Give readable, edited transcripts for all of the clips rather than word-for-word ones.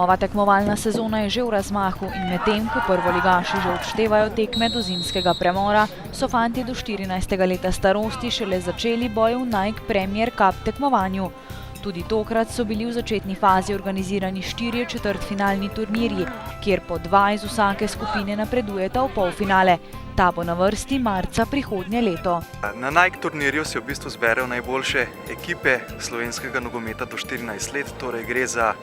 Nova tekmovalna sezona je že v razmahu in medtem, ko prvoligaši že odštevajo tekme do zimskega premora, so fantje do 14. leta starosti šele začeli boj v Nike Premier Cup tekmovanju. Tudi tokrat so bili v začetni fazi organizirani 4 četrtfinalni turnirji, kjer po 2 iz vsake skupine napredujeta v polfinale. Ta bo na vrsti marca prihodnje leto. Na Nike turnirju se v bistvu zberejo najboljše ekipe slovenskega nogometa do 14 let, torej gre za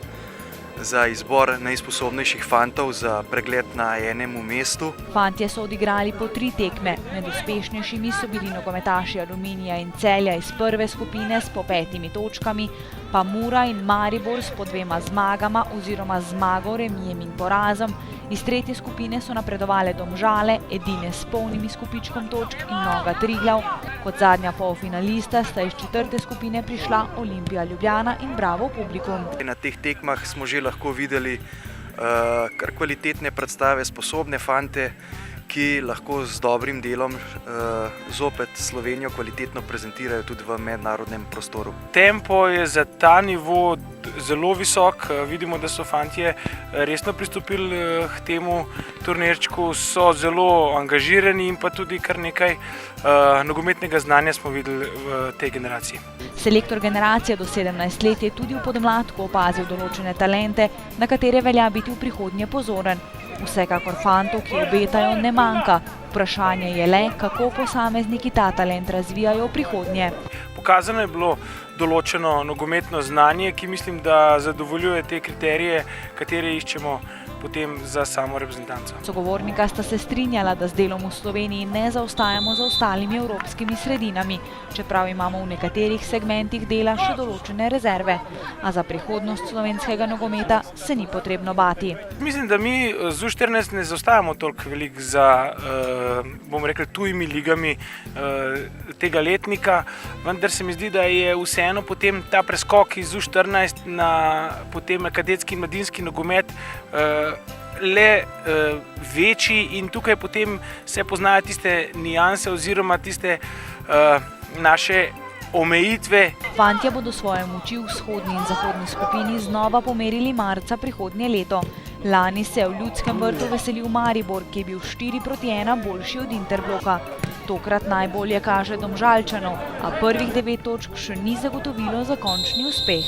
izbor najsposobnejših fantov za pregled na enem mestu. Fantje so odigrali po 3 tekme, med uspešnejšimi so bili nogometaši Aluminija in Celja iz prve skupine s po 5 točkami, pa Mura in Maribor s po 2 zmagama oziroma zmago, remijem in porazom. Iz tretje skupine so napredovale Domžale, edine s polnim izkupičkom točk, in Noga Triglav. Kot zadnja polfinalista sta iz četrte skupine prišla Olimpija Ljubljana in Bravo Publikum. Na teh tekmah smo že lahko videli kar kvalitetne predstave, sposobne fante, ki lahko z dobrim delom zopet Slovenijo kvalitetno prezentirajo tudi v mednarodnem prostoru. Tempo je za ta nivo zelo visok, vidimo, da so fantje resno pristopili k temu turnirčku, so zelo angažirani in pa tudi kar nekaj nogometnega znanja smo videli v tej generaciji. Selektor generacije do 17 let je tudi v podmladku opazil določene talente, na katere velja biti v prihodnje pozoren. Vsekakor fantov, ki obetajo, ne manjka. Vprašanje je le, kako posamezniki ta talent razvijajo v prihodnje. Pokazano je bilo določeno nogometno znanje, ki mislim, da zadovoljuje te kriterije, katere iščemo potem za samo reprezentanco. Sogovornika sta se strinjala, da z delom v Sloveniji ne zaostajamo za ostalimi evropskimi sredinami, čeprav imamo v nekaterih segmentih dela še določene rezerve. A za prihodnost slovenskega nogometa se ni potrebno bati. Mislim, da mi z U14 ne zaostajamo toliko veliko za, bomo rekli, tujimi ligami tega letnika, vendar se mi zdi, da je vseeno potem ta preskok iz U14 na potem kadetski in mladinski nogomet le večji in tukaj potem se poznajo tiste nianse oziroma tiste naše omejitve. Fantje bodo svoje moči v vzhodni in zahodni skupini znova pomerili marca prihodnje leto. Lani se je v Ljudskem vrtu veselil Maribor, ki je bil 4-1 boljši od Interbloka. Tokrat najbolje kaže Domžalčanov, a prvih 9 točk še ni zagotovilo za končni uspeh.